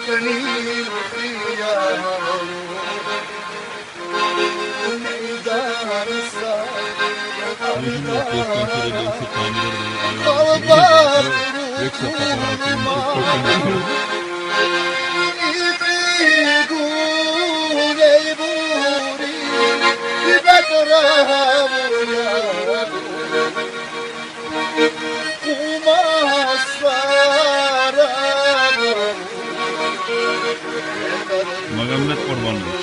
فاتني الخيال ميدان الصار خربان يطيقون يبوري بدرها وما صار Muhammed Kurbanlı.